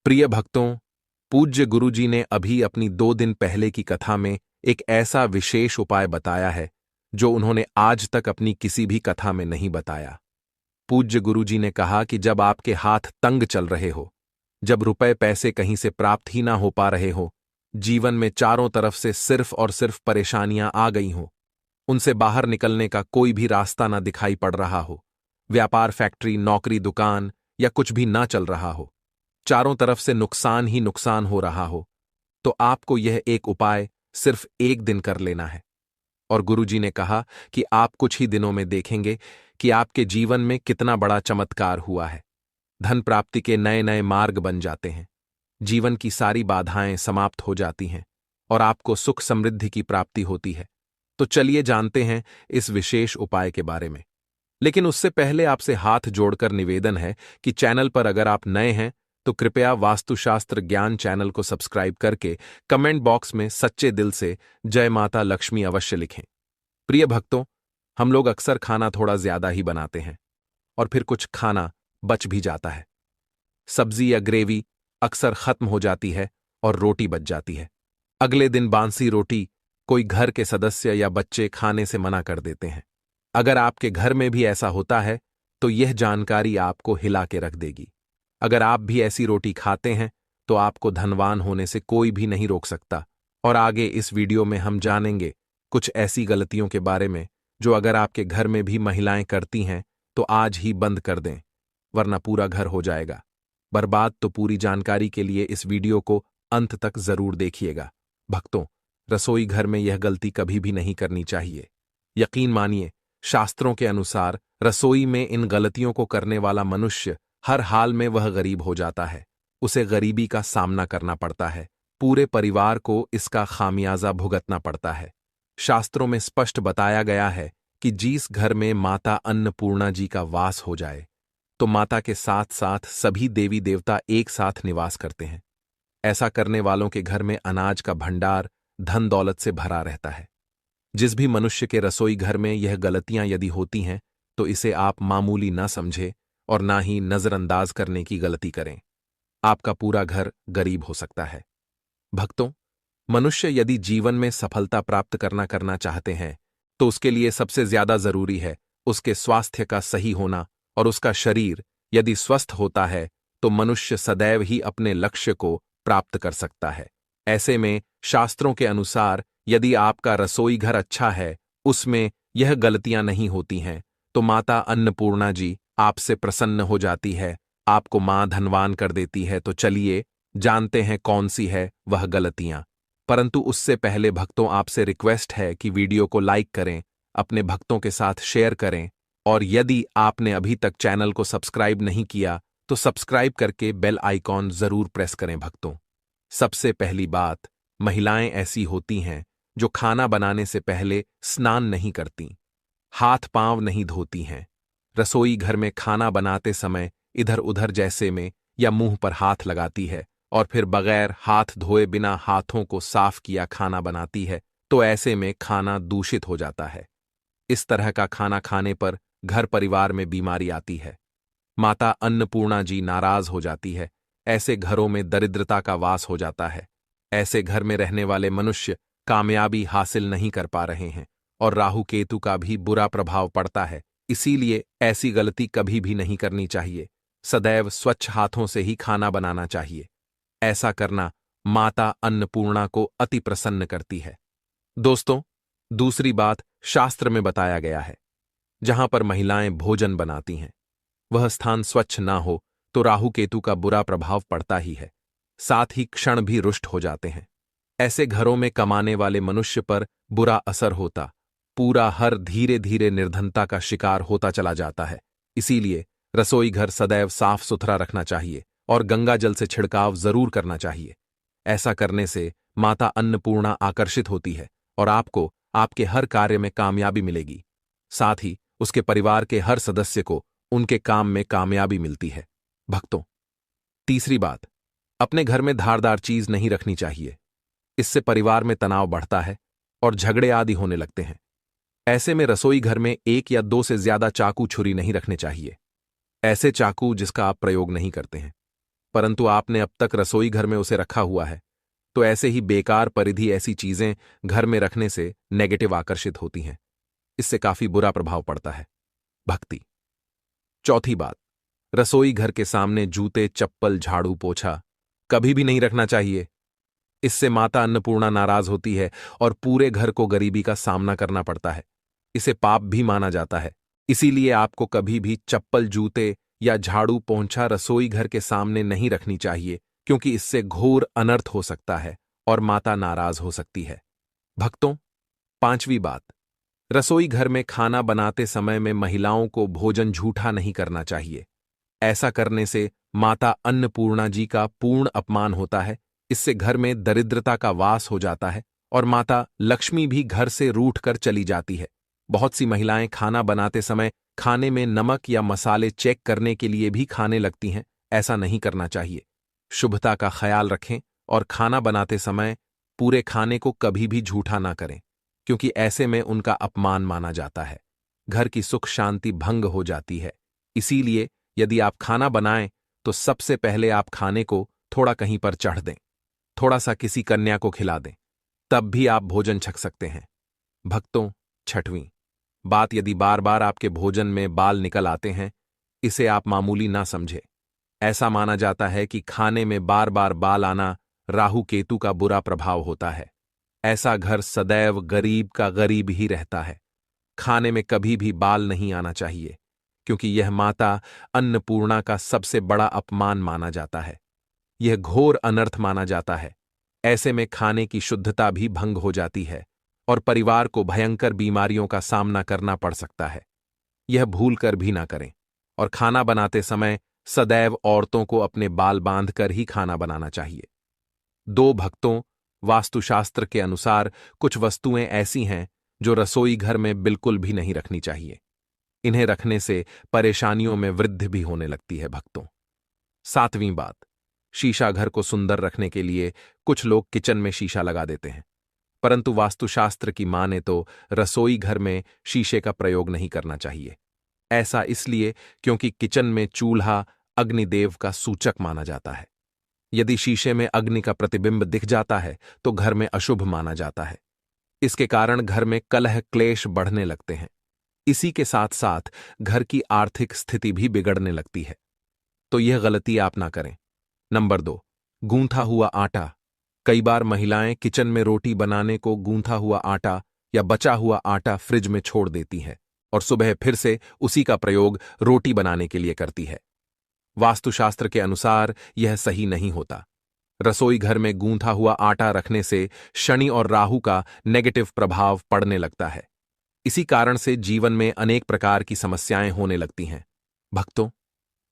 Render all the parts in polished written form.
प्रिय भक्तों, पूज्य गुरुजी ने अभी अपनी 2 दिन पहले की कथा में एक ऐसा विशेष उपाय बताया है जो उन्होंने आज तक अपनी किसी भी कथा में नहीं बताया। पूज्य गुरुजी ने कहा कि जब आपके हाथ तंग चल रहे हो, जब रुपए पैसे कहीं से प्राप्त ही ना हो पा रहे हो, जीवन में चारों तरफ से सिर्फ और सिर्फ परेशानियां आ गई हों, उनसे बाहर निकलने का कोई भी रास्ता ना दिखाई पड़ रहा हो, व्यापार, फैक्ट्री, नौकरी, दुकान या कुछ भी ना चल रहा हो, चारों तरफ से नुकसान ही नुकसान हो रहा हो, तो आपको यह एक उपाय सिर्फ 1 दिन कर लेना है। और गुरुजी ने कहा कि आप कुछ ही दिनों में देखेंगे कि आपके जीवन में कितना बड़ा चमत्कार हुआ है। धन प्राप्ति के नए नए मार्ग बन जाते हैं, जीवन की सारी बाधाएं समाप्त हो जाती हैं और आपको सुख समृद्धि की प्राप्ति होती है। तो चलिए जानते हैं इस विशेष उपाय के बारे में। लेकिन उससे पहले आपसे हाथ जोड़कर निवेदन है कि चैनल पर अगर आप नए हैं तो कृपया वास्तुशास्त्र ज्ञान चैनल को सब्सक्राइब करके कमेंट बॉक्स में सच्चे दिल से जय माता लक्ष्मी अवश्य लिखें। प्रिय भक्तों, हम लोग अक्सर खाना थोड़ा ज्यादा ही बनाते हैं और फिर कुछ खाना बच भी जाता है। सब्जी या ग्रेवी अक्सर खत्म हो जाती है और रोटी बच जाती है। अगले दिन बांसी रोटी कोई घर के सदस्य या बच्चे खाने से मना कर देते हैं। अगर आपके घर में भी ऐसा होता है तो यह जानकारी आपको हिला के रख देगी। अगर आप भी ऐसी रोटी खाते हैं तो आपको धनवान होने से कोई भी नहीं रोक सकता। और आगे इस वीडियो में हम जानेंगे कुछ ऐसी गलतियों के बारे में जो अगर आपके घर में भी महिलाएं करती हैं तो आज ही बंद कर दें, वरना पूरा घर हो जाएगा बर्बाद। तो पूरी जानकारी के लिए इस वीडियो को अंत तक जरूर देखिएगा। भक्तों, रसोई घर में यह गलती कभी भी नहीं करनी चाहिए। यकीन मानिए, शास्त्रों के अनुसार रसोई में इन गलतियों को करने वाला मनुष्य हर हाल में वह गरीब हो जाता है, उसे गरीबी का सामना करना पड़ता है, पूरे परिवार को इसका खामियाजा भुगतना पड़ता है। शास्त्रों में स्पष्ट बताया गया है कि जिस घर में माता अन्नपूर्णा जी का वास हो जाए तो माता के साथ साथ सभी देवी देवता एक साथ निवास करते हैं। ऐसा करने वालों के घर में अनाज का भंडार धन दौलत से भरा रहता है। जिस भी मनुष्य के रसोई घर में यह गलतियां यदि होती हैं तो इसे आप मामूली ना समझे और ना ही नजरअंदाज करने की गलती करें। आपका पूरा घर गरीब हो सकता है। भक्तों, मनुष्य यदि जीवन में सफलता प्राप्त करना चाहते हैं तो उसके लिए सबसे ज्यादा जरूरी है उसके स्वास्थ्य का सही होना। और उसका शरीर यदि स्वस्थ होता है तो मनुष्य सदैव ही अपने लक्ष्य को प्राप्त कर सकता है। ऐसे में शास्त्रों के अनुसार यदि आपका रसोई घर अच्छा है, उसमें यह गलतियां नहीं होती हैं, तो माता अन्नपूर्णा जी आपसे प्रसन्न हो जाती है, आपको मां धनवान कर देती है। तो चलिए जानते हैं कौन सी है वह गलतियां। परंतु उससे पहले भक्तों, आपसे रिक्वेस्ट है कि वीडियो को लाइक करें, अपने भक्तों के साथ शेयर करें और यदि आपने अभी तक चैनल को सब्सक्राइब नहीं किया तो सब्सक्राइब करके बेल आइकॉन जरूर प्रेस करें। भक्तों, सबसे पहली बात, महिलाएं ऐसी होती हैं जो खाना बनाने से पहले स्नान नहीं करती, हाथ पांव नहीं धोती हैं, रसोई घर में खाना बनाते समय इधर उधर जैसे में या मुंह पर हाथ लगाती है और फिर बगैर हाथ धोए बिना हाथों को साफ किया खाना बनाती है। तो ऐसे में खाना दूषित हो जाता है। इस तरह का खाना खाने पर घर परिवार में बीमारी आती है। माता अन्नपूर्णा जी नाराज हो जाती है। ऐसे घरों में दरिद्रता का वास हो जाता है। ऐसे घर में रहने वाले मनुष्य कामयाबी हासिल नहीं कर पा रहे हैं और राहु केतु का भी बुरा प्रभाव पड़ता है। इसीलिए ऐसी गलती कभी भी नहीं करनी चाहिए। सदैव स्वच्छ हाथों से ही खाना बनाना चाहिए। ऐसा करना माता अन्नपूर्णा को अति प्रसन्न करती है। दोस्तों, दूसरी बात, शास्त्र में बताया गया है जहां पर महिलाएं भोजन बनाती हैं वह स्थान स्वच्छ ना हो तो राहु केतु का बुरा प्रभाव पड़ता ही है, साथ ही क्षण भी रुष्ट हो जाते हैं। ऐसे घरों में कमाने वाले मनुष्य पर बुरा असर होता, पूरा हर धीरे धीरे निर्धनता का शिकार होता चला जाता है। इसीलिए रसोई घर सदैव साफ सुथरा रखना चाहिए और गंगा जल से छिड़काव जरूर करना चाहिए। ऐसा करने से माता अन्नपूर्णा आकर्षित होती है और आपको आपके हर कार्य में कामयाबी मिलेगी। साथ ही उसके परिवार के हर सदस्य को उनके काम में कामयाबी मिलती है। भक्तों, तीसरी बात, अपने घर में धारदार चीज नहीं रखनी चाहिए। इससे परिवार में तनाव बढ़ता है और झगड़े आदि होने लगते हैं। ऐसे में रसोई घर में 1 या 2 से ज्यादा चाकू छुरी नहीं रखने चाहिए। ऐसे चाकू जिसका आप प्रयोग नहीं करते हैं। परंतु आपने अब तक रसोई घर में उसे रखा हुआ है। तो ऐसे ही बेकार परिधि ऐसी चीजें घर में रखने से नेगेटिव आकर्षित होती हैं। इससे काफी बुरा प्रभाव पड़ता है। भक्ति। चौथी बात, रसोई घर के सामने जूते, चप्पल, झाड़ू, पोछा कभी भी नहीं रखना चाहिए। इससे माता अन्नपूर्णा नाराज होती है और पूरे घर को गरीबी का सामना करना पड़ता है। इसे पाप भी माना जाता है। इसीलिए आपको कभी भी चप्पल, जूते या झाड़ू, पोंछा रसोई घर के सामने नहीं रखनी चाहिए, क्योंकि इससे घोर अनर्थ हो सकता है और माता नाराज हो सकती है। भक्तों, पांचवी बात, रसोई घर में खाना बनाते समय में महिलाओं को भोजन झूठा नहीं करना चाहिए। ऐसा करने से माता अन्नपूर्णा जी का पूर्ण अपमान होता है। इससे घर में दरिद्रता का वास हो जाता है और माता लक्ष्मी भी घर से रूठ कर चली जाती है। बहुत सी महिलाएं खाना बनाते समय खाने में नमक या मसाले चेक करने के लिए भी खाने लगती हैं। ऐसा नहीं करना चाहिए। शुभता का ख्याल रखें और खाना बनाते समय पूरे खाने को कभी भी झूठा ना करें, क्योंकि ऐसे में उनका अपमान माना जाता है। घर की सुख शांति भंग हो जाती है। इसीलिए यदि आप खाना बनाएं तो सबसे पहले आप खाने को थोड़ा कहीं पर चढ़ दें, थोड़ा सा किसी कन्या को खिला दें, तब भी आप भोजन छक सकते हैं। भक्तों, छठवीं बात, यदि बार बार आपके भोजन में बाल निकल आते हैं, इसे आप मामूली ना समझे। ऐसा माना जाता है कि खाने में बार बार बाल आना राहु केतु का बुरा प्रभाव होता है। ऐसा घर सदैव गरीब का गरीब ही रहता है। खाने में कभी भी बाल नहीं आना चाहिए, क्योंकि यह माता अन्नपूर्णा का सबसे बड़ा अपमान माना जाता है। यह घोर अनर्थ माना जाता है। ऐसे में खाने की शुद्धता भी भंग हो जाती है और परिवार को भयंकर बीमारियों का सामना करना पड़ सकता है। यह भूल कर भी ना करें और खाना बनाते समय सदैव औरतों को अपने बाल बांधकर ही खाना बनाना चाहिए। दो भक्तों, वास्तुशास्त्र के अनुसार कुछ वस्तुएं ऐसी हैं जो रसोई घर में बिल्कुल भी नहीं रखनी चाहिए। इन्हें रखने से परेशानियों में वृद्धि भी होने लगती है। भक्तों, सातवीं बात, शीशा घर को सुंदर रखने के लिए कुछ लोग किचन में शीशा लगा देते हैं, परंतु वास्तुशास्त्र की माने तो रसोई घर में शीशे का प्रयोग नहीं करना चाहिए। ऐसा इसलिए क्योंकि किचन में चूल्हा अग्निदेव का सूचक माना जाता है। यदि शीशे में अग्नि का प्रतिबिंब दिख जाता है तो घर में अशुभ माना जाता है। इसके कारण घर में कलह क्लेश बढ़ने लगते हैं। इसी के साथ साथ घर की आर्थिक स्थिति भी बिगड़ने लगती है। तो यह गलती आप ना करें। नंबर 2, गूंथा हुआ आटा। कई बार महिलाएं किचन में रोटी बनाने को गूंथा हुआ आटा या बचा हुआ आटा फ्रिज में छोड़ देती हैं और सुबह फिर से उसी का प्रयोग रोटी बनाने के लिए करती है। वास्तुशास्त्र के अनुसार यह सही नहीं होता। रसोई घर में गूंथा हुआ आटा रखने से शनि और राहु का नेगेटिव प्रभाव पड़ने लगता है। इसी कारण से जीवन में अनेक प्रकार की समस्याएं होने लगती हैं। भक्तों,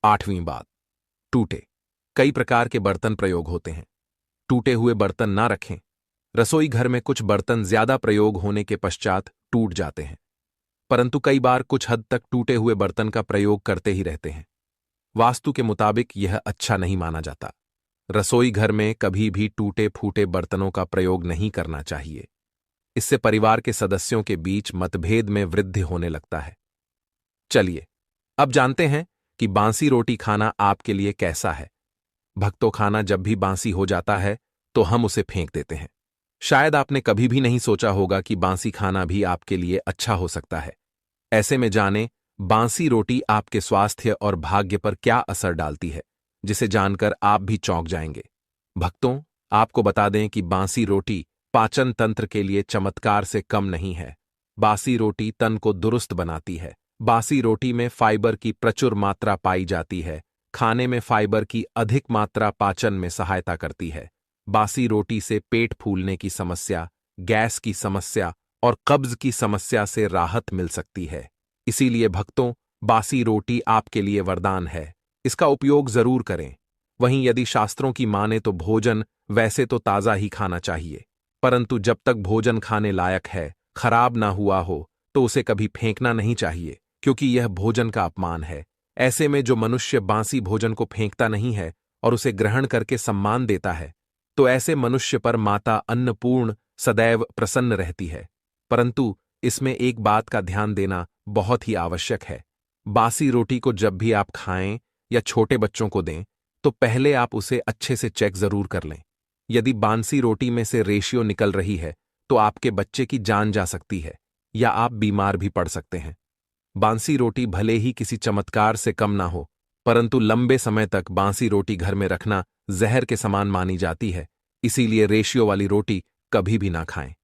आठवीं बात, टूटे। कई प्रकार के बर्तन प्रयोग होते हैं। टूटे हुए बर्तन ना रखें। रसोई घर में कुछ बर्तन ज्यादा प्रयोग होने के पश्चात टूट जाते हैं, परंतु कई बार कुछ हद तक टूटे हुए बर्तन का प्रयोग करते ही रहते हैं। वास्तु के मुताबिक यह अच्छा नहीं माना जाता। रसोई घर में कभी भी टूटे फूटे बर्तनों का प्रयोग नहीं करना चाहिए। इससे परिवार के सदस्यों के बीच मतभेद में वृद्धि होने लगता है। चलिए अब जानते हैं कि बांसी रोटी खाना आपके लिए कैसा है। भक्तों, खाना जब भी बांसी हो जाता है तो हम उसे फेंक देते हैं। शायद आपने कभी भी नहीं सोचा होगा कि बांसी खाना भी आपके लिए अच्छा हो सकता है। ऐसे में जाने बांसी रोटी आपके स्वास्थ्य और भाग्य पर क्या असर डालती है, जिसे जानकर आप भी चौंक जाएंगे। भक्तों, आपको बता दें कि बांसी रोटी पाचन तंत्र के लिए चमत्कार से कम नहीं है। बासी रोटी तन को दुरुस्त बनाती है। बासी रोटी में फाइबर की प्रचुर मात्रा पाई जाती है। खाने में फाइबर की अधिक मात्रा पाचन में सहायता करती है। बासी रोटी से पेट फूलने की समस्या, गैस की समस्या और कब्ज की समस्या से राहत मिल सकती है। इसीलिए भक्तों, बासी रोटी आपके लिए वरदान है। इसका उपयोग जरूर करें। वहीं यदि शास्त्रों की माने तो भोजन वैसे तो ताज़ा ही खाना चाहिए, परंतु जब तक भोजन खाने लायक है, खराब ना हुआ हो, तो उसे कभी फेंकना नहीं चाहिए, क्योंकि यह भोजन का अपमान है। ऐसे में जो मनुष्य बासी भोजन को फेंकता नहीं है और उसे ग्रहण करके सम्मान देता है, तो ऐसे मनुष्य पर माता अन्नपूर्ण सदैव प्रसन्न रहती है। परंतु इसमें एक बात का ध्यान देना बहुत ही आवश्यक है। बासी रोटी को जब भी आप खाएं या छोटे बच्चों को दें, तो पहले आप उसे अच्छे से चेक जरूर कर लें। यदि बांसी रोटी में से रेशियो निकल रही है तो आपके बच्चे की जान जा सकती है या आप बीमार भी पड़ सकते हैं। बांसी रोटी भले ही किसी चमत्कार से कम ना हो, परंतु लंबे समय तक बांसी रोटी घर में रखना जहर के समान मानी जाती है, इसीलिए रेशियो वाली रोटी कभी भी ना खाएं।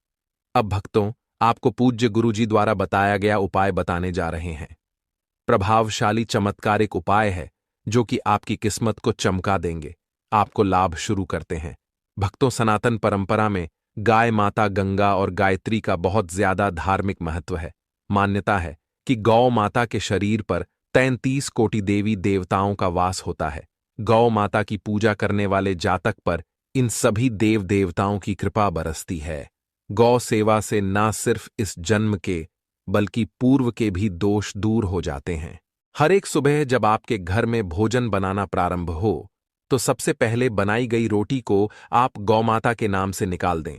अब भक्तों, आपको पूज्य गुरुजी द्वारा बताया गया उपाय बताने जा रहे हैं। प्रभावशाली चमत्कारिक उपाय है जो कि आपकी किस्मत को चमका देंगे, आपको लाभ शुरू करते हैं। भक्तों, सनातन परंपरा में गाय माता गंगा और गायत्री का बहुत ज्यादा धार्मिक महत्व है। मान्यता है कि गौ माता के शरीर पर 33 कोटि देवी देवताओं का वास होता है। गौ माता की पूजा करने वाले जातक पर इन सभी देव देवताओं की कृपा बरसती है। गौ सेवा से ना सिर्फ इस जन्म के बल्कि पूर्व के भी दोष दूर हो जाते हैं। हर एक सुबह जब आपके घर में भोजन बनाना प्रारंभ हो तो सबसे पहले बनाई गई रोटी को आप गौ माता के नाम से निकाल दें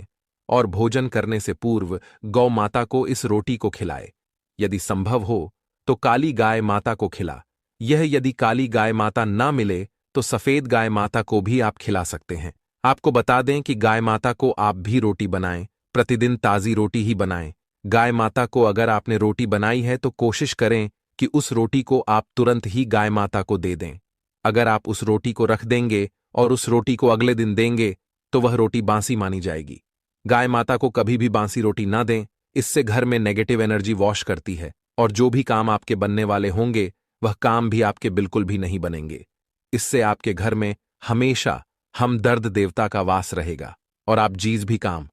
और भोजन करने से पूर्व गौ माता को इस रोटी को खिलाए। यदि संभव हो तो काली गाय माता को खिला। यह यदि काली गाय माता ना मिले तो सफेद गाय माता को भी आप खिला सकते हैं। आपको बता दें कि गाय माता को आप भी रोटी बनाएं, प्रतिदिन ताजी रोटी ही बनाएं। गाय माता को अगर आपने रोटी बनाई है तो कोशिश करें कि उस रोटी को आप तुरंत ही गाय माता को दे दें। अगर आप उस रोटी को रख देंगे और उस रोटी को अगले दिन देंगे तो वह रोटी बासी मानी जाएगी। गाय माता को कभी भी बासी रोटी ना दें, इससे घर में नेगेटिव एनर्जी वॉश करती है और जो भी काम आपके बनने वाले होंगे वह काम भी आपके बिल्कुल भी नहीं बनेंगे। इससे आपके घर में हमेशा हमदर्द देवता का वास रहेगा और आप जिस भी काम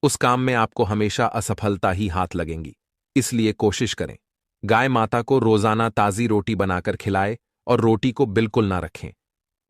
उस काम में आपको हमेशा असफलता ही हाथ लगेंगी। इसलिए कोशिश करें गाय माता को रोजाना ताजी रोटी बनाकर खिलाए और रोटी को बिल्कुल ना रखें।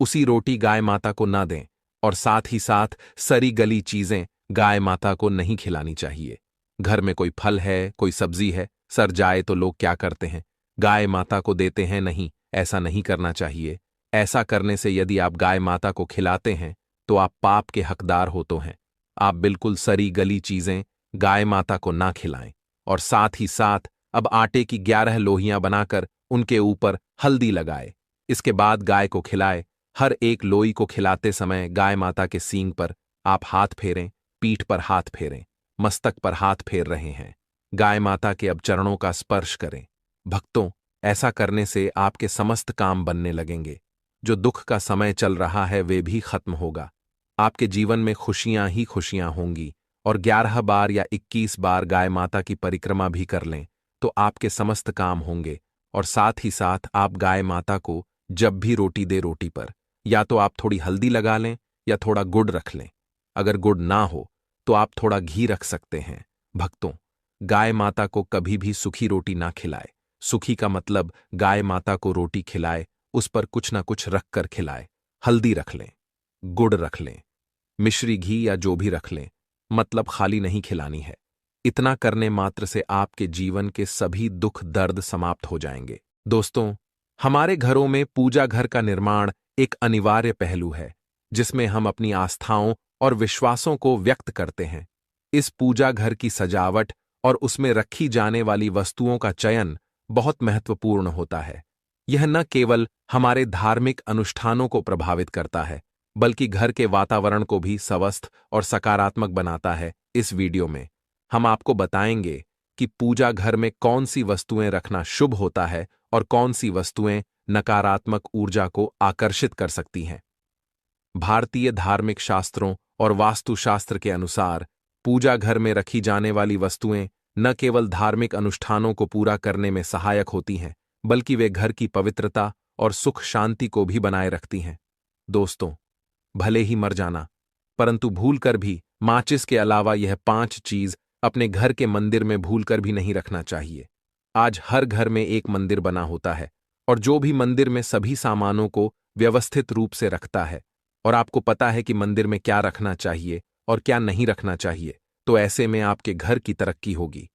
उसी रोटी गाय माता को ना दें और साथ ही साथ सड़ी गली चीजें गाय माता को नहीं खिलानी चाहिए। घर में कोई फल है, कोई सब्जी है, सड़ जाए तो लोग क्या करते हैं, गाय माता को देते हैं। नहीं, ऐसा नहीं करना चाहिए। ऐसा करने से यदि आप गाय माता को खिलाते हैं तो आप पाप के हकदार होते हैं। आप बिल्कुल सड़ी गली चीजें गाय माता को ना खिलाएं और साथ ही साथ अब आटे की 11 लोहियां बनाकर उनके ऊपर हल्दी लगाए। इसके बाद गाय को खिलाए। हर एक लोई को खिलाते समय गाय माता के सींग पर आप हाथ फेरें, पीठ पर हाथ फेरें, मस्तक पर हाथ फेर रहे हैं। गाय माता के अब चरणों का स्पर्श करें। भक्तों, ऐसा करने से आपके समस्त काम बनने लगेंगे। जो दुख का समय चल रहा है वे भी खत्म होगा। आपके जीवन में खुशियां ही खुशियां होंगी और 11 बार या 21 बार गाय माता की परिक्रमा भी कर लें तो आपके समस्त काम होंगे। और साथ ही साथ आप गाय माता को जब भी रोटी दे, रोटी पर या तो आप थोड़ी हल्दी लगा लें या थोड़ा गुड़ रख लें। अगर गुड़ ना हो तो आप थोड़ा घी रख सकते हैं। भक्तों, गाय माता को कभी भी सूखी रोटी ना खिलाए। सूखी का मतलब गाय माता को रोटी खिलाए, उस पर कुछ ना कुछ रख कर खिलाए। हल्दी रख लें, गुड़ रख लें, मिश्री घी या जो भी रख लें, मतलब खाली नहीं खिलानी है। इतना करने मात्र से आपके जीवन के सभी दुख दर्द समाप्त हो जाएंगे। दोस्तों, हमारे घरों में पूजा घर का निर्माण एक अनिवार्य पहलू है जिसमें हम अपनी आस्थाओं और विश्वासों को व्यक्त करते हैं। इस पूजा घर की सजावट और उसमें रखी जाने वाली वस्तुओं का चयन बहुत महत्वपूर्ण होता है। यह न केवल हमारे धार्मिक अनुष्ठानों को प्रभावित करता है बल्कि घर के वातावरण को भी स्वस्थ और सकारात्मक बनाता है। इस वीडियो में हम आपको बताएंगे कि पूजा घर में कौन सी वस्तुएं रखना शुभ होता है और कौन सी वस्तुएं नकारात्मक ऊर्जा को आकर्षित कर सकती हैं। भारतीय धार्मिक शास्त्रों और वास्तुशास्त्र के अनुसार पूजा घर में रखी जाने वाली वस्तुएं न केवल धार्मिक अनुष्ठानों को पूरा करने में सहायक होती हैं बल्कि वे घर की पवित्रता और सुख शांति को भी बनाए रखती हैं। दोस्तों, भले ही मर जाना, परंतु भूलकर भी माचिस के अलावा यह 5 चीज अपने घर के मंदिर में भूलकर भी नहीं रखना चाहिए। आज हर घर में एक मंदिर बना होता है और जो भी मंदिर में सभी सामानों को व्यवस्थित रूप से रखता है और आपको पता है कि मंदिर में क्या रखना चाहिए और क्या नहीं रखना चाहिए, तो ऐसे में आपके घर की तरक्की होगी।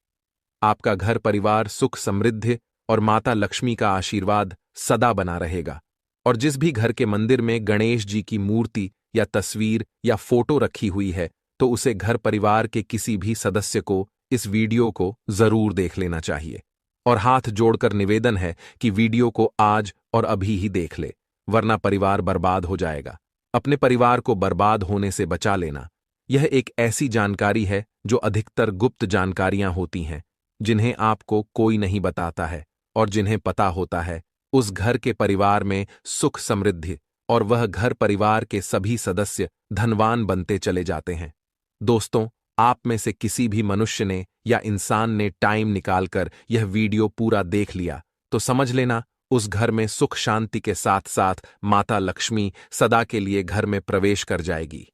आपका घर परिवार सुख समृद्धि और माता लक्ष्मी का आशीर्वाद सदा बना रहेगा। और जिस भी घर के मंदिर में गणेश जी की मूर्ति या तस्वीर या फोटो रखी हुई है तो उसे घर परिवार के किसी भी सदस्य को इस वीडियो को जरूर देख लेना चाहिए और हाथ जोड़कर निवेदन है कि वीडियो को आज और अभी ही देख ले, वरना परिवार बर्बाद हो जाएगा। अपने परिवार को बर्बाद होने से बचा लेना, यह एक ऐसी जानकारी है जो अधिकतर गुप्त जानकारियां होती हैं, जिन्हें आपको कोई नहीं बताता है, और जिन्हें पता होता है उस घर के परिवार में सुख समृद्धि और वह घर परिवार के सभी सदस्य धनवान बनते चले जाते हैं। दोस्तों, आप में से किसी भी मनुष्य ने या इंसान ने टाइम निकालकर यह वीडियो पूरा देख लिया तो समझ लेना उस घर में सुख शांति के साथ साथ माता लक्ष्मी सदा के लिए घर में प्रवेश कर जाएगी।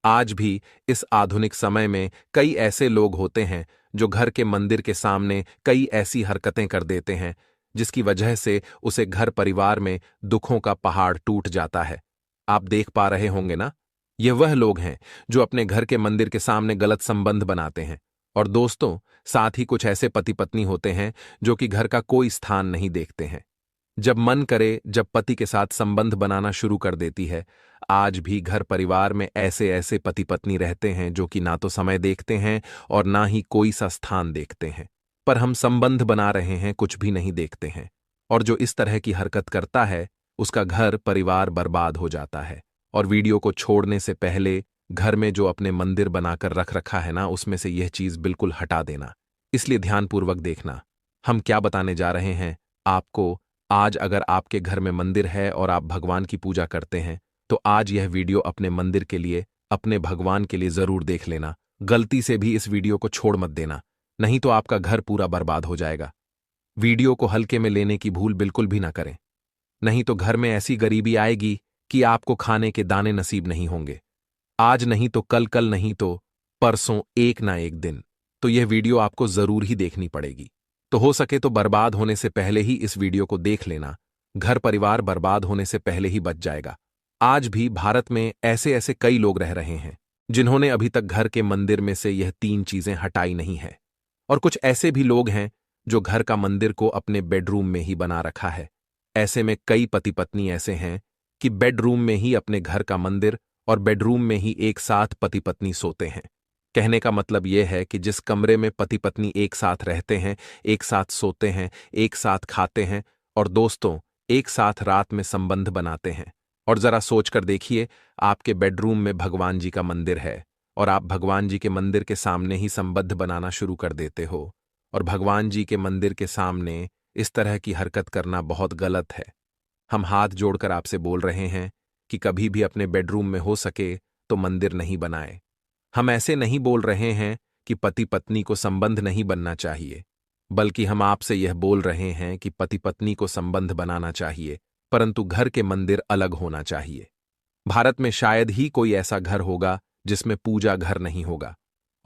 आज भी इस आधुनिक समय में कई ऐसे लोग होते हैं जो घर के मंदिर के सामने कई ऐसी हरकतें कर देते हैं जिसकी वजह से उसे घर परिवार में दुखों का पहाड़ टूट जाता है। आप देख पा रहे होंगे ना, ये वह लोग हैं जो अपने घर के मंदिर के सामने गलत संबंध बनाते हैं। और दोस्तों, साथ ही कुछ ऐसे पति पत्नी होते हैं जो कि घर का कोई स्थान नहीं देखते हैं। जब मन करे जब पति के साथ संबंध बनाना शुरू कर देती है। आज भी घर परिवार में ऐसे ऐसे पति पत्नी रहते हैं जो कि ना तो समय देखते हैं और ना ही कोई सा स्थान देखते हैं, पर हम संबंध बना रहे हैं कुछ भी नहीं देखते हैं। और जो इस तरह की हरकत करता है उसका घर परिवार बर्बाद हो जाता है। और वीडियो को छोड़ने से पहले घर में जो अपने मंदिर बनाकर रख रखा है ना, उसमें से यह चीज बिल्कुल हटा देना। इसलिए ध्यानपूर्वक देखना हम क्या बताने जा रहे हैं आपको। आज अगर आपके घर में मंदिर है और आप भगवान की पूजा करते हैं तो आज यह वीडियो अपने मंदिर के लिए, अपने भगवान के लिए जरूर देख लेना। गलती से भी इस वीडियो को छोड़ मत देना, नहीं तो आपका घर पूरा बर्बाद हो जाएगा। वीडियो को हल्के में लेने की भूल बिल्कुल भी ना करें, नहीं तो घर में ऐसी गरीबी आएगी कि आपको खाने के दाने नसीब नहीं होंगे। आज नहीं तो कल, कल नहीं तो परसों, एक ना एक दिन तो यह वीडियो आपको जरूर ही देखनी पड़ेगी। तो हो सके तो बर्बाद होने से पहले ही इस वीडियो को देख लेना, घर परिवार बर्बाद होने से पहले ही बच जाएगा। आज भी भारत में ऐसे ऐसे कई लोग रह रहे हैं जिन्होंने अभी तक घर के मंदिर में से यह 3 चीजें हटाई नहीं है। और कुछ ऐसे भी लोग हैं जो घर का मंदिर को अपने बेडरूम में ही बना रखा है। ऐसे में कई पति पत्नी ऐसे हैं कि बेडरूम में ही अपने घर का मंदिर और बेडरूम में ही एक साथ पति पत्नी सोते हैं। कहने का मतलब यह है कि जिस कमरे में पति पत्नी एक साथ रहते हैं, एक साथ सोते हैं, एक साथ खाते हैं और दोस्तों एक साथ रात में संबंध बनाते हैं। और जरा सोचकर देखिए, आपके बेडरूम में भगवान जी का मंदिर है और आप भगवान जी के मंदिर के सामने ही संबंध बनाना शुरू कर देते हो। और भगवान जी के मंदिर के सामने इस तरह की हरकत करना बहुत गलत है। हम हाथ जोड़कर आपसे बोल रहे हैं कि कभी भी अपने बेडरूम में हो सके तो मंदिर नहीं बनाए। हम ऐसे नहीं बोल रहे हैं कि पति पत्नी को संबंध नहीं बनना चाहिए, बल्कि हम आपसे यह बोल रहे हैं कि पति पत्नी को संबंध बनाना चाहिए, परंतु घर के मंदिर अलग होना चाहिए। भारत में शायद ही कोई ऐसा घर होगा जिसमें पूजा घर नहीं होगा।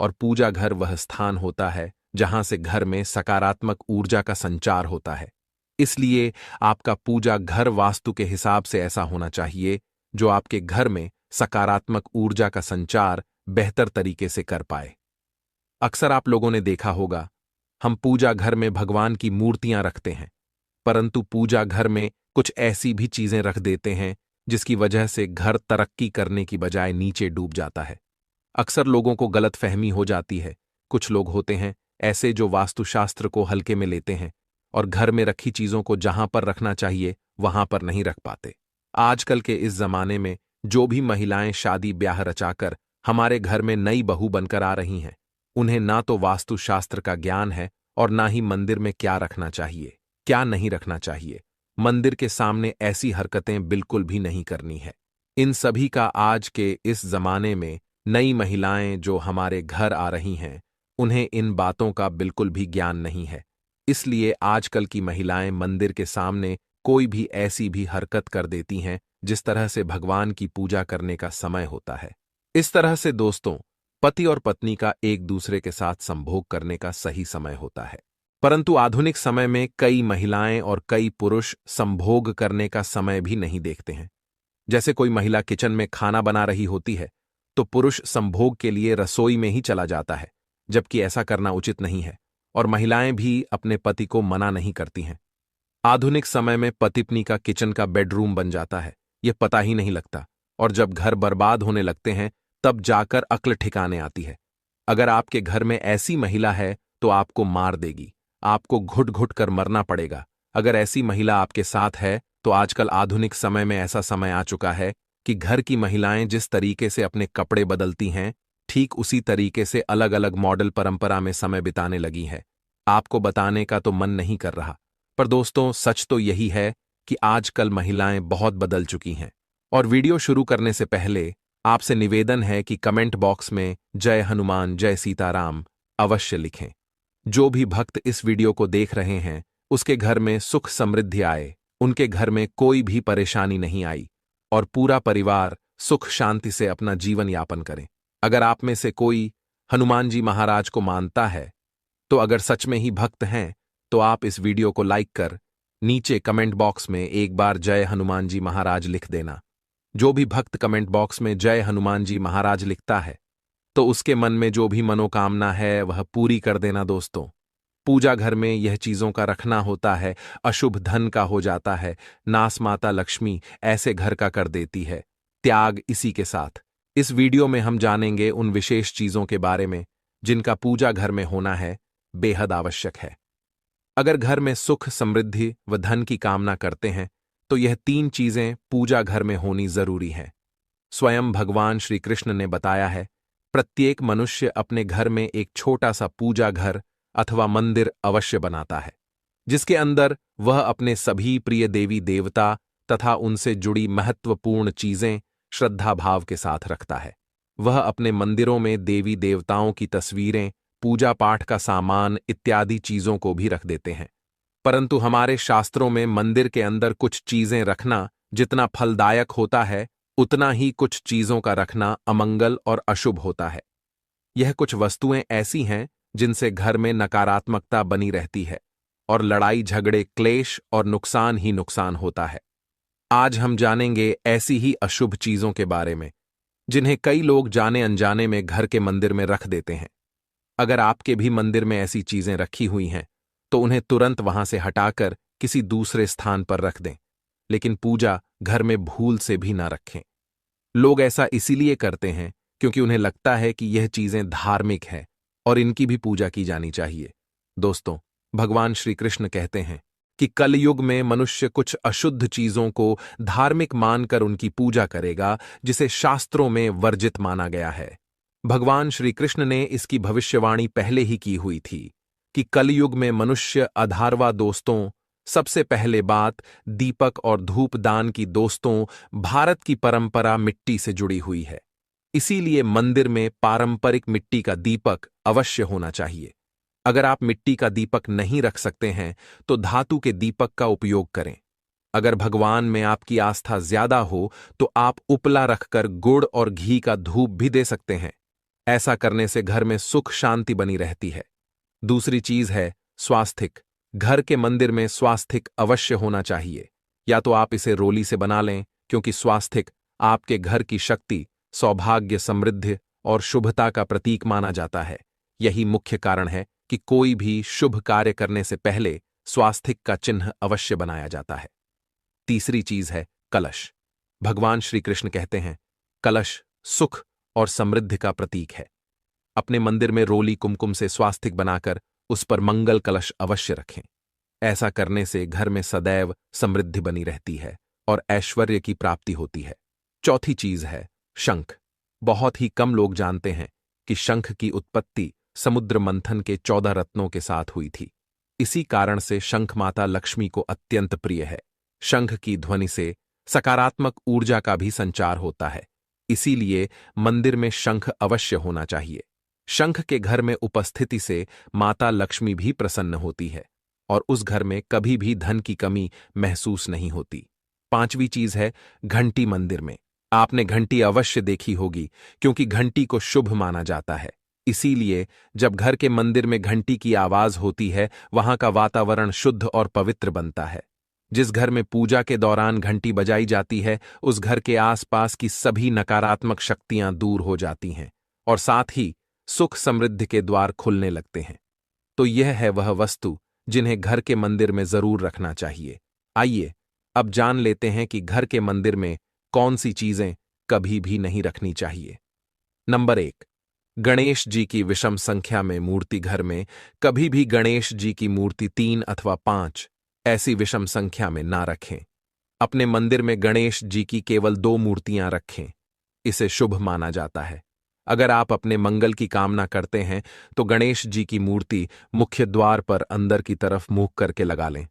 और पूजा घर वह स्थान होता है जहां से घर में सकारात्मक ऊर्जा का संचार होता है। इसलिए आपका पूजा घर वास्तु के हिसाब से ऐसा होना चाहिए जो आपके घर में सकारात्मक ऊर्जा का संचार बेहतर तरीके से कर पाए। अक्सर आप लोगों ने देखा होगा, हम पूजा घर में भगवान की मूर्तियां रखते हैं, परंतु पूजा घर में कुछ ऐसी भी चीजें रख देते हैं जिसकी वजह से घर तरक्की करने की बजाय नीचे डूब जाता है। अक्सर लोगों को गलतफहमी हो जाती है। कुछ लोग होते हैं ऐसे जो वास्तुशास्त्र को हल्के में लेते हैं और घर में रखी चीजों को जहां पर रखना चाहिए वहां पर नहीं रख पाते। आजकल के इस जमाने में जो भी महिलाएं शादी ब्याह रचाकर हमारे घर में नई बहू बनकर आ रही हैं, उन्हें ना तो वास्तुशास्त्र का ज्ञान है और ना ही मंदिर में क्या रखना चाहिए, क्या नहीं रखना चाहिए। मंदिर के सामने ऐसी हरकतें बिल्कुल भी नहीं करनी है। इन सभी का आज के इस जमाने में नई महिलाएं जो हमारे घर आ रही हैं, उन्हें इन बातों का बिल्कुल भी ज्ञान नहीं है। इसलिए आजकल की महिलाएं मंदिर के सामने कोई भी ऐसी भी हरकत कर देती हैं जिस तरह से भगवान की पूजा करने का समय होता है। इस तरह से दोस्तों, पति और पत्नी का एक दूसरे के साथ संभोग करने का सही समय होता है। परंतु आधुनिक समय में कई महिलाएं और कई पुरुष संभोग करने का समय भी नहीं देखते हैं। जैसे कोई महिला किचन में खाना बना रही होती है तो पुरुष संभोग के लिए रसोई में ही चला जाता है, जबकि ऐसा करना उचित नहीं है। और महिलाएं भी अपने पति को मना नहीं करती हैं। आधुनिक समय में पति पत्नी का किचन का बेडरूम बन जाता है, यह पता ही नहीं लगता। और जब घर बर्बाद होने लगते हैं तब जाकर अक्ल ठिकाने आती है। अगर आपके घर में ऐसी महिला है तो आपको मार देगी, आपको घुट घुट कर मरना पड़ेगा। अगर ऐसी महिला आपके साथ है तो आजकल आधुनिक समय में ऐसा समय आ चुका है कि घर की महिलाएं जिस तरीके से अपने कपड़े बदलती हैं, ठीक उसी तरीके से अलग अलग मॉडल परंपरा में समय बिताने लगी है। आपको बताने का तो मन नहीं कर रहा, पर दोस्तों सच तो यही है कि आजकल महिलाएं बहुत बदल चुकी हैं। और वीडियो शुरू करने से पहले आपसे निवेदन है कि कमेंट बॉक्स में जय हनुमान जय सीताराम अवश्य लिखें। जो भी भक्त इस वीडियो को देख रहे हैं उसके घर में सुख समृद्धि आए, उनके घर में कोई भी परेशानी नहीं आई और पूरा परिवार सुख शांति से अपना जीवन यापन करे। अगर आप में से कोई हनुमान जी महाराज को मानता है तो अगर सच में ही भक्त हैं तो आप इस वीडियो को लाइक कर नीचे कमेंट बॉक्स में एक बार जय हनुमान जी महाराज लिख देना। जो भी भक्त कमेंट बॉक्स में जय हनुमान जी महाराज लिखता है तो उसके मन में जो भी मनोकामना है वह पूरी कर देना। दोस्तों, पूजा घर में यह चीजों का रखना होता है, अशुभ धन का हो जाता है, नास माता लक्ष्मी ऐसे घर का कर देती है, त्याग इसी के साथ। इस वीडियो में हम जानेंगे उन विशेष चीजों के बारे में जिनका पूजा घर में होना है बेहद आवश्यक है। अगर घर में सुख समृद्धि व धन की कामना करते हैं तो यह 3 चीजें पूजा घर में होनी जरूरी हैं। स्वयं भगवान श्री कृष्ण ने बताया है, प्रत्येक मनुष्य अपने घर में एक छोटा सा पूजा घर अथवा मंदिर अवश्य बनाता है, जिसके अंदर वह अपने सभी प्रिय देवी देवता तथा उनसे जुड़ी महत्वपूर्ण चीजें श्रद्धा भाव के साथ रखता है। वह अपने मंदिरों में देवी देवताओं की तस्वीरें, पूजा पाठ का सामान इत्यादि चीजों को भी रख देते हैं। परंतु हमारे शास्त्रों में मंदिर के अंदर कुछ चीजें रखना जितना फलदायक होता है उतना ही कुछ चीजों का रखना अमंगल और अशुभ होता है। यह कुछ वस्तुएं ऐसी हैं जिनसे घर में नकारात्मकता बनी रहती है और लड़ाई झगड़े क्लेश और नुकसान ही नुकसान होता है। आज हम जानेंगे ऐसी ही अशुभ चीजों के बारे में जिन्हें कई लोग जाने अनजाने में घर के मंदिर में रख देते हैं। अगर आपके भी मंदिर में ऐसी चीजें रखी हुई हैं तो उन्हें तुरंत वहां से हटाकर किसी दूसरे स्थान पर रख दें, लेकिन पूजा घर में भूल से भी ना रखें। लोग ऐसा इसीलिए करते हैं क्योंकि उन्हें लगता है कि यह चीजें धार्मिक हैं और इनकी भी पूजा की जानी चाहिए। दोस्तों, भगवान श्री कृष्ण कहते हैं कि कलयुग में मनुष्य कुछ अशुद्ध चीजों को धार्मिक मानकर उनकी पूजा करेगा, जिसे शास्त्रों में वर्जित माना गया है। भगवान श्री कृष्ण ने इसकी भविष्यवाणी पहले ही की हुई थी कि कलयुग में मनुष्य अधार्वा दोस्तों, सबसे पहले बात दीपक और धूप दान की दोस्तों, भारत की परंपरा मिट्टी से जुड़ी हुई है। इसीलिए मंदिर में पारंपरिक मिट्टी का दीपक अवश्य होना चाहिए। अगर आप मिट्टी का दीपक नहीं रख सकते हैं तो धातु के दीपक का उपयोग करें। अगर भगवान में आपकी आस्था ज्यादा हो तो आप उपला रखकर गुड़ और घी का धूप भी दे सकते हैं। ऐसा करने से घर में सुख शांति बनी रहती है। दूसरी चीज है स्वास्तिक। घर के मंदिर में स्वास्तिक अवश्य होना चाहिए। या तो आप इसे रोली से बना लें, क्योंकि स्वास्तिक आपके घर की शक्ति, सौभाग्य, समृद्धि और शुभता का प्रतीक माना जाता है। यही मुख्य कारण है कि कोई भी शुभ कार्य करने से पहले स्वास्तिक का चिन्ह अवश्य बनाया जाता है। तीसरी चीज है कलश। भगवान श्री कृष्ण कहते हैं, कलश सुख और समृद्धि का प्रतीक है। अपने मंदिर में रोली कुमकुम से स्वास्तिक बनाकर उस पर मंगल कलश अवश्य रखें। ऐसा करने से घर में सदैव समृद्धि बनी रहती है और ऐश्वर्य की प्राप्ति होती है। चौथी चीज है शंख। बहुत ही कम लोग जानते हैं कि शंख की उत्पत्ति समुद्र मंथन के 14 रत्नों के साथ हुई थी। इसी कारण से शंख माता लक्ष्मी को अत्यंत प्रिय है। शंख की ध्वनि से सकारात्मक ऊर्जा का भी संचार होता है। इसीलिए मंदिर में शंख अवश्य होना चाहिए। शंख के घर में उपस्थिति से माता लक्ष्मी भी प्रसन्न होती है और उस घर में कभी भी धन की कमी महसूस नहीं होती। पांचवी चीज है घंटी। मंदिर में आपने घंटी अवश्य देखी होगी, क्योंकि घंटी को शुभ माना जाता है। इसीलिए जब घर के मंदिर में घंटी की आवाज होती है, वहां का वातावरण शुद्ध और पवित्र बनता है। जिस घर में पूजा के दौरान घंटी बजाई जाती है, उस घर के आसपास की सभी नकारात्मक शक्तियां दूर हो जाती हैं और साथ ही सुख समृद्धि के द्वार खुलने लगते हैं। तो यह है वह वस्तु जिन्हें घर के मंदिर में जरूर रखना चाहिए। आइए अब जान लेते हैं कि घर के मंदिर में कौन सी चीजें कभी भी नहीं रखनी चाहिए। नंबर 1, गणेश जी की विषम संख्या में मूर्ति। घर में कभी भी गणेश जी की मूर्ति 3 अथवा 5 ऐसी विषम संख्या में ना रखें। अपने मंदिर में गणेश जी की केवल 2 मूर्तियां रखें। इसे शुभ माना जाता है। अगर आप अपने मंगल की कामना करते हैं तो गणेश जी की मूर्ति मुख्य द्वार पर अंदर की तरफ मुंह करके लगा लें।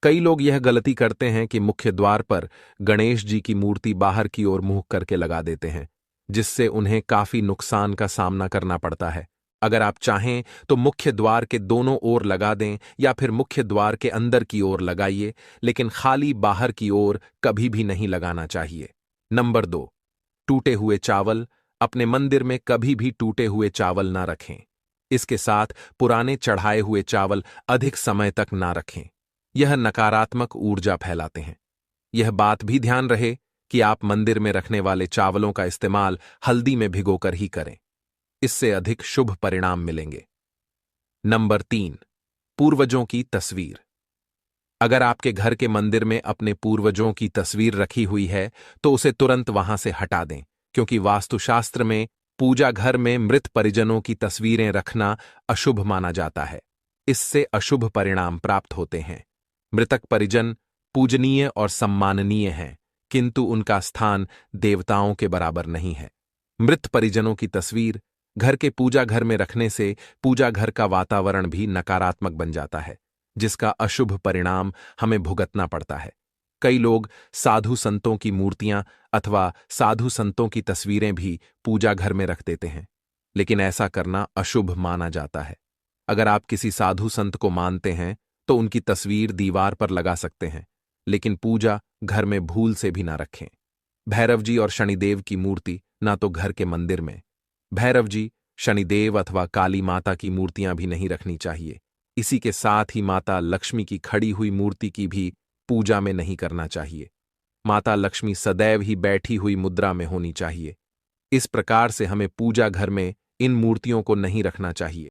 कई लोग यह गलती करते हैं कि मुख्य द्वार पर गणेश जी की मूर्ति बाहर की ओर मुंह करके लगा देते हैं, जिससे उन्हें काफी नुकसान का सामना करना पड़ता है। अगर आप चाहें तो मुख्य द्वार के दोनों ओर लगा दें या फिर मुख्य द्वार के अंदर की ओर लगाइए, लेकिन खाली बाहर की ओर कभी भी नहीं लगाना चाहिए। नंबर 2, टूटे हुए चावल। अपने मंदिर में कभी भी टूटे हुए चावल ना रखें। इसके साथ पुराने चढ़ाए हुए चावल अधिक समय तक ना रखें। यह नकारात्मक ऊर्जा फैलाते हैं। यह बात भी ध्यान रहे कि आप मंदिर में रखने वाले चावलों का इस्तेमाल हल्दी में भिगोकर ही करें। इससे अधिक शुभ परिणाम मिलेंगे। नंबर 3, पूर्वजों की तस्वीर। अगर आपके घर के मंदिर में अपने पूर्वजों की तस्वीर रखी हुई है तो उसे तुरंत वहां से हटा दें, क्योंकि वास्तुशास्त्र में पूजा घर में मृत परिजनों की तस्वीरें रखना अशुभ माना जाता है। इससे अशुभ परिणाम प्राप्त होते हैं। मृतक परिजन पूजनीय और सम्माननीय हैं, किंतु उनका स्थान देवताओं के बराबर नहीं है। मृत परिजनों की तस्वीर घर के पूजा घर में रखने से पूजा घर का वातावरण भी नकारात्मक बन जाता है, जिसका अशुभ परिणाम हमें भुगतना पड़ता है। कई लोग साधु संतों की मूर्तियां अथवा साधु संतों की तस्वीरें भी पूजा घर में रख देते हैं, लेकिन ऐसा करना अशुभ माना जाता है। अगर आप किसी साधु संत को मानते हैं तो उनकी तस्वीर दीवार पर लगा सकते हैं, लेकिन पूजा घर में भूल से भी ना रखें। भैरव जी और शनिदेव की मूर्ति ना तो घर के मंदिर में। भैरव जी, शनिदेव अथवा काली माता की मूर्तियां भी नहीं रखनी चाहिए। इसी के साथ ही माता लक्ष्मी की खड़ी हुई मूर्ति की भी पूजा में नहीं करना चाहिए। माता लक्ष्मी सदैव ही बैठी हुई मुद्रा में होनी चाहिए। इस प्रकार से हमें पूजा घर में इन मूर्तियों को नहीं रखना चाहिए।